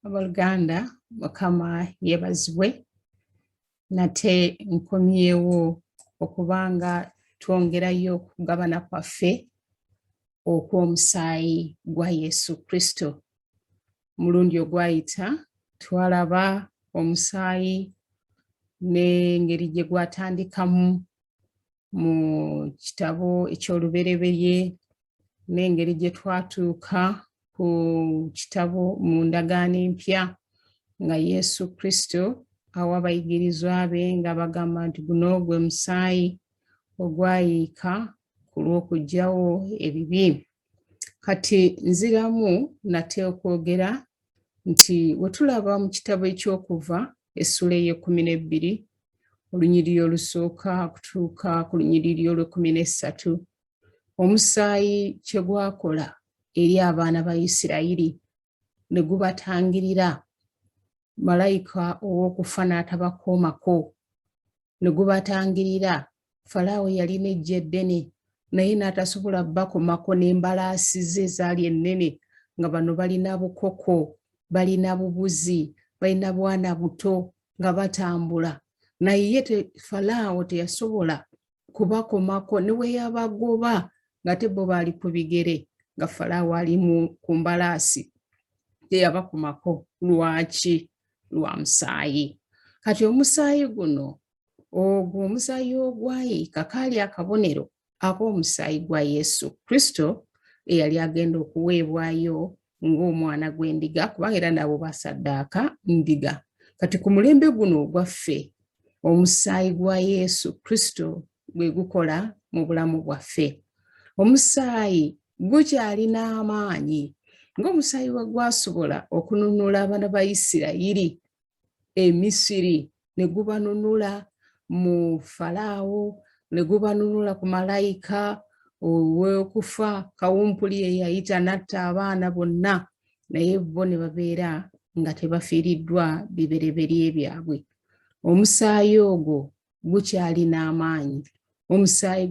Abaluganda Mukama yebazibwe nate nkomyewo okubanga twongerayo okugabana kwaffe okw'omusaayi gwa Yesu Kristo. Mulundi ogwayita twalaba omusaayi n'engeri gye gwatandikamu mu kitabo eky'olubereberye n'engeri gye twatuuka ku kitabo mu ndagaano empya nga Yesu Kristo awa abayigirizwa be nga bagamba nti guno gwe musaayi ogwayiika ku lw'okuggyawo ebibi. Kati nziramu nate okwogera nti we tulaba mu kitabo eky'Okuva essula ey'e12 olunyiriri olusooka kutuuka ku lunyiriri olw'13 omusaayi kye gwakola eri abaana ba Isirayiri ne gubatangirira malayika ow'okufa n'atabakoomako, ne gubatangirira Falaawo yalina eggye eddene naye n'atasobola bakomako n'embalaasi ze zaali ennene nga bano balina bukoko, balina bubuzi, balina bwana buto nga batambula, naye Falaawo teyasobola kubakomako ne we yabagoba nga te bo baali ku bigere nga Falaawo ali ku mbalaasi teyabakomako. Lwaki? Lwa musaayi. Kati omusaayi guno ogwo omusaayi ogwayiika kaali akabonero ak'omusaayi gwa Yesu Kristo eyali agenda okuweebwayo ng'omwana gw'endiga kubanga era nabo basaddaaka ndiga. Kati ku mulembe guno ogwaffe omusaayi gwa Yesu Kristo gwe gukola mu bulamu bwaffe. Omusaayi gukyalina amaanyi ng'omusaayi we gwasobola okununula abaana ba Isirayiri e Misiri, ne gubanunula mu Falaawo, ne gubanunula ku malayika ow'okufa kawumpuli eyayita n'atta abaana bonna, naye bo ne babeera nga tebafiiriddwa bibereberye byabwe. Omusaayi ogwo gukyalina amaanyi. Omusaayi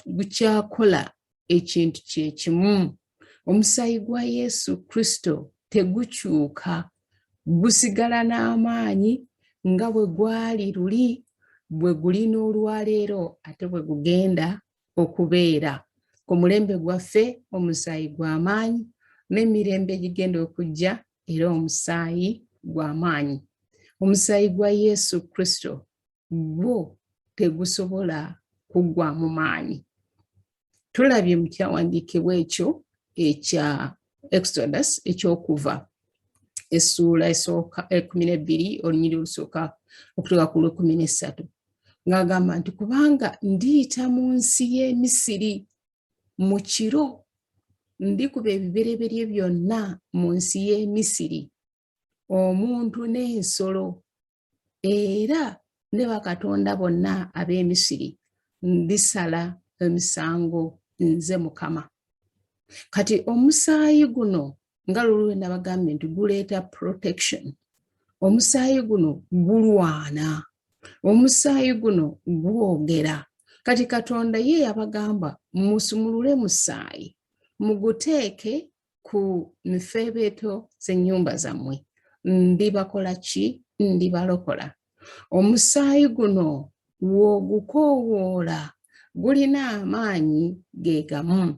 gukyakola ekintu kye kimu. Omusaayi gwa Yesu Kristo tegukyuka, gusigala n'amaanyi nga bwe gwali luli, bwe guli n'olwaleero ate bwe gugenda okubeera. Ku mulembe gwaffe omusaayi gw'amaanyi, n'emirembe egigenda okujja era omusaayi gw'amaanyi. Omusaayi gwa Yesu Kristo gwo tegusobola kuggwaamu maanyi. Tulabye mu kyawandiikibwa ekyo ekya Exodus eky'Okuva essula esooka 12 olunyiriri olusooka okutuuka ku lw'13 ng'agamba nti kubanga ndiyita mu nsi y'e Misiri mu kiro, ndikuba ebibereberye byonna mu nsi y'e Misiri, omuntu n'ensolo era ne bakatonda bonna ab'e Misiri ndisala emisango nze Mukama. Kati omusaayi guno nga lulwe nabagambye nti guleeta protection. Omusaayi guno gulwana. Omusaayi guno gwogera. Kati Katonda ye yabagamba musumulule musaayi, muguteeke ku mifeebeeto z'ennyumba zammwe, ndibakola ki? Ndibalokola. Omusaayi guno w'ogukoowoola gulina amaanyi ge gamu.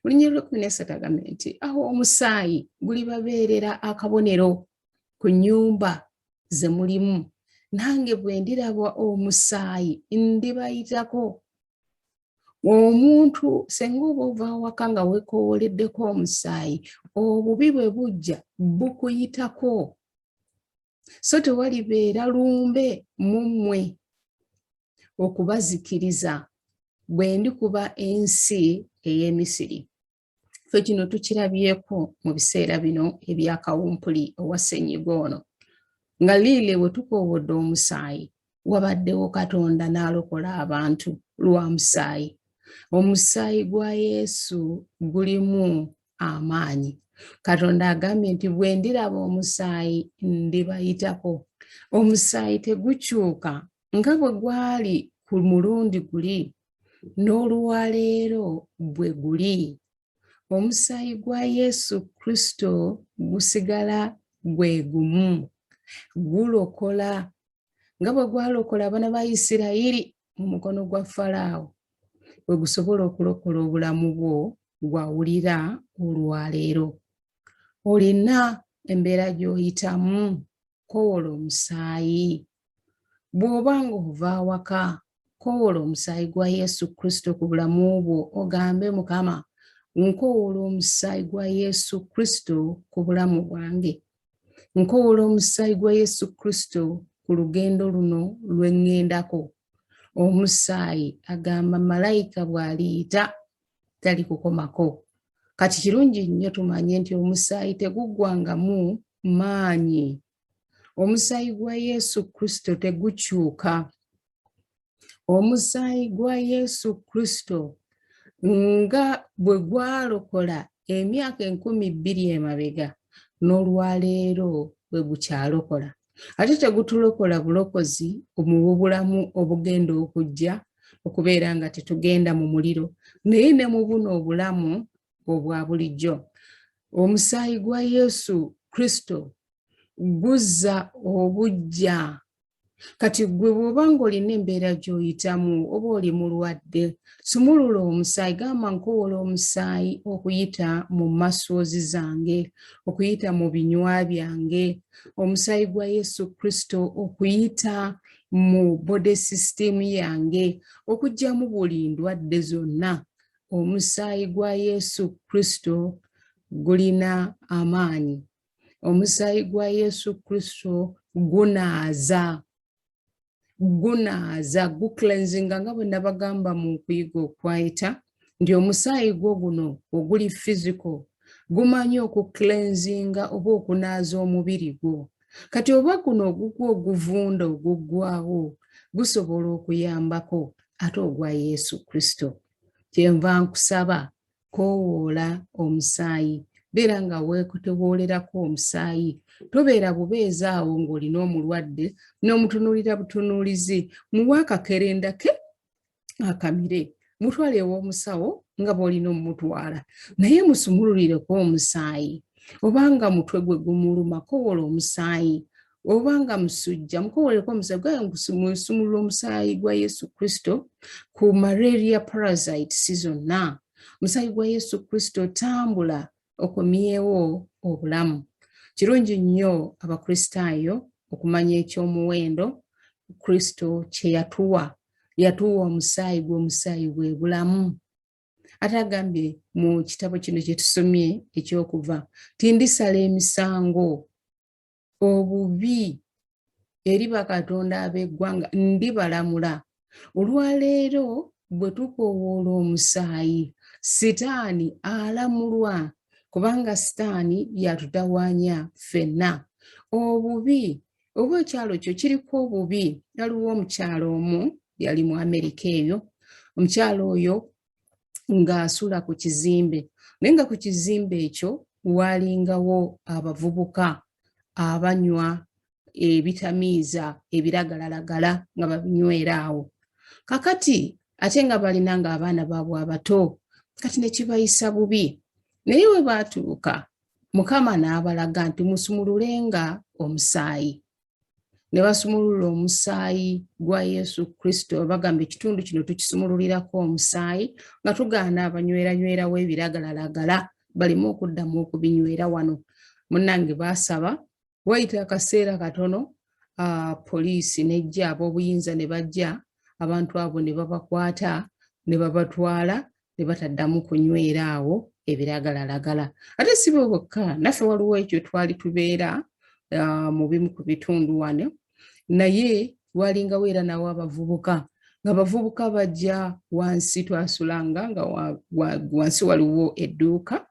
Lunyiriri lw'13 agambye nti awo omusaayi gulibabeerera akabonero ku nnyumba ze mulimu, nange bwe ndiraba omusaayi ndibayitako. Omuntu senga oba ova awaka nga weekoowoleddeko omusaayi, obubi bwe bujja bukuyitako, so tewalibeera lumbe mu mmwe okubazikiriza bwe ndikuba ensi ey'e Misiri. Ffe kino tukirabyeko mu biseera bino ebyakawumpuli owa ssenyiga ono, nga liile we tukoowodde omusaayi wabaddewo Katonda n'alokola abantu lwa musaayi. Omusaayi gwa Yesu gulimu amaanyi. Katonda agambye nti bwe ndiraba omusaayi ndibayitako. Omusaayi tegukyuka nga bwe gwali ku mulundi guli n'olwaleero bwe guli. Omusaayi gwa Yesu Kristo gusigala gwe gumu gulokola nga bwe gwalokola abaana ba Isirayiri mu mukono gwa Falaawo bwe gusobola okulokola obulamu bwo gwawulira olwaleero. Olina embeera gy'oyitamu, koowola omusaayi. Bw'oba ng'ova awaka, koowola omusaayi gwa Yesu Kristo ku bulamu bwo, ogambe Mukama, nkoowola omusaayi gwa Yesu Kristo ku bulamu bwange. Nkoowola omusaayi gwa Yesu Kristo ku lugendo luno lwe ŋŋendako. Omusaayi agamba malayika bw'aliyita tali kukomako. Kati kirungi nnyo tumanye nti omusaayi teguggwangamu maanyi. Omusaayi gwa Yesu Kristo tegukyuka. Omusaayi gwa Yesu Kristo nga bwe gwalokola emyaka 2000 emabega n'olwaleero bwe gukyalokola. Ate tegutulokola bulokozi mu bulamu obugenda okujja okubeera nga tetugenda mu muliro, naye ne mu buno obulamu obwa bulijjo. Omusaayi gwa Yesu Kristo guzza obujja. Kati gwe bw'oba ng'olina embeera gy'oyitamu, oba oli mulwadde, sumulula omusaayi, gamba nkoowola omusaayi okuyita mu masoozi zange, okuyita mu binywa byange, omusaayi gwa Yesu Kristo okuyita mu body system yange, okuggyamu buli ndwadde zonna. Omusaayi gwa Yesu Kristo gulina amaanyi. Omusaayi gwa Yesu Kristo gunaaza. Gucleansinga nga bwe nabagamba mu kuyiga okwayita, nti omusaayi gwo guno oguli physical gumanyi okucleansinga oba okunaaza omubiri gwo. Kati oba guno ogugwa oguvunda oguggwawo gusobola okuyambako ate ogwa Yesu Kristo. Kyenva nkusaba koowoola omusaayi. Beera nga weekotewoolerako omusaayi. Tobeera bubeezi awo ng'olina omulwadde n'omutunuulira butunuulizi, muwe akakerenda ke akamire, mutwale ew'omusawo nga bw'olina omutwala, naye musumululireko omusaayi. Obanga mutwe gwe gumuluma, koowoola omusaayi. Obanga musujja, mukoowoleko omusaayi. Musumulula omusaayi gwa Yesu Kristo ku malaria parasites zonna. Omusaayi gwa Yesu Kristo tambula okomyewo obulamu. Kirungi nnyo abakristaayo okumanya eky'omuwendo Kristo kye yatuwa. Yatuwa omusaayi gwe, omusaayi bwe bulamu. Ate agambye mu kitabo kino kye tusomye ekyokuva, tindisala emisango obubi eri bakatonda ab'eggwanga, ndibalamula. Olwaleero bwe tukoowoola omusaayi, Sitaani alamulwa, kubanga Sitaani yatutawaanya ffenna. Obubi oba ekyalo kyo kiriko obubi. Waliwo omukyalo omu yali mu Amerika eyo, omukyalo oyo ng'asula ku kizimbe, naye nga ku kizimbe ekyo waalingawo abavubuka abanywa ebitamiiza ebiragalalagala nga babinywera awo. Kakati ate nga balina ng'abaana baabwe abato, kati ne kibayisa bubi. Naye we baatuuka, Mukama n'abalaga nti musumululenga omusaayi. Ne basumulula omusaayi gwa Yesu Kristo. Bagamba ekitundu kino tukisumululirako omusaayi nga tugaana abanyweranywerawo ebiragalalagala balimu okuddamu okubinywera wano. Munnange baasaba, wayita akaseera katono, poliisi nejja, ab'obuyinza ne bajja, abantu abo ne babakwata ne babatwala ne bataddamu kunywera awo ebiragalalagala. Ate si bo bokka, naffe waliwo ekyo twali tubeera mu bimu ku bitundu wano, naye walingawo era nawo abavubuka, ng'abavubuka bajja wansi, twasulanga nga wansi waliwo edduuka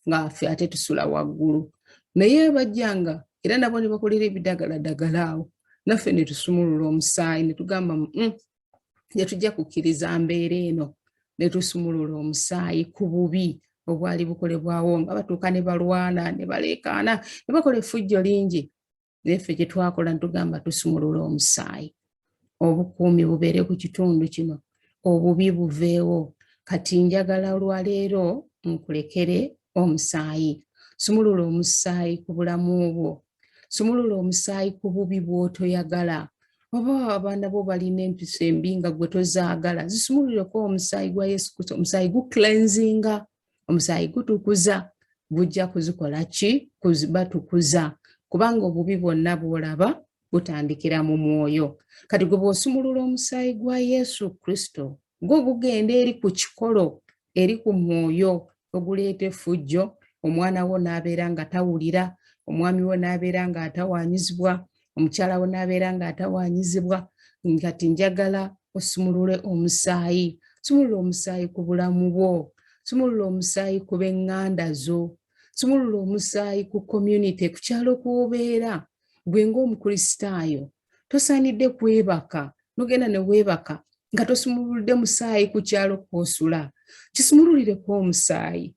nga ffe ate tusula waggulu, naye bajjanga era nabo ne bakolera ebidagaladagala awo, naffe ne tusumulula omusaayi ne tugamba tujja kukkiriza mbeera eno, ne tusumulula omusaayi ku bubi obwali bukolebwawo, nga batuuka ne balwana ne baleekaana ne bakola effujjo lingi. Naye ffe kye twakola ne tugamba tusumulula omusaayi. Obukuumi bubeere ku kitundu kino, obubi buveewo. Kati njagala olwaleero nkulekere omusaayi. Sumulula omusaayi ku bulamu bwo. sumulula omusaayi ku bubi bw'otoyagala. Oba abaana bo balina empisa embi nga gwe tozaagala, zisumululeko omusaayi gwa Yesu Kristo. Omusaayi gucleansinga, omusaayi gutukuza, gujja kuzikola ki? Batukuza. Kubanga obubi bwonna bw'olaba butandikira mu mwoyo. Kati gwe bw'osumulula omusaayi gwa Yesu Kristo, gwo gugenda eri ku kikolo, eri ku mwoyo, oguleeta effujjo, omwana wo n'abeera nga tawulira, omwami wo n'abeera nga atawaanyizibwa, omukyala wo n'abeera nga atawaanyizibwa. Kati njagala osumulule omusaayi. Sumulula omusaayi ku bulamu bwo, sumulula omusaayi ku b'eŋŋanda zo, sumulula omusaayi ku community, ku kyalo kw'obeera. Gwe ng'omukristaayo tosaanidde kwebaka, nogenda ne weebaka nga tosumuludde musaayi ku kyalo kw'osula. Kisumululireko omusaayi,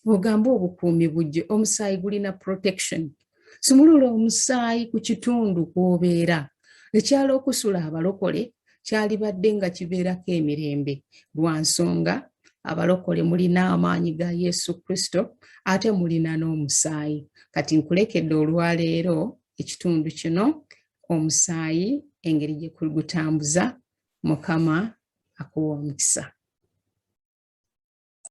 ogambe obukuumi bujje. Omusaayi gulina protection. Sumulula omusaayi ku kitundu kw'obeera. Ekyalo okusula abalokole kyalibadde nga kibeerako emirembe, lwa nsonga abalokole mulina amaanyi ga Yesu Kristo, ate mulina n'omusaayi. Kati nkulekedde olwaleero ekitundu kino, omusaayi engeri gye gutambuza. Mukama akuwa omukisa.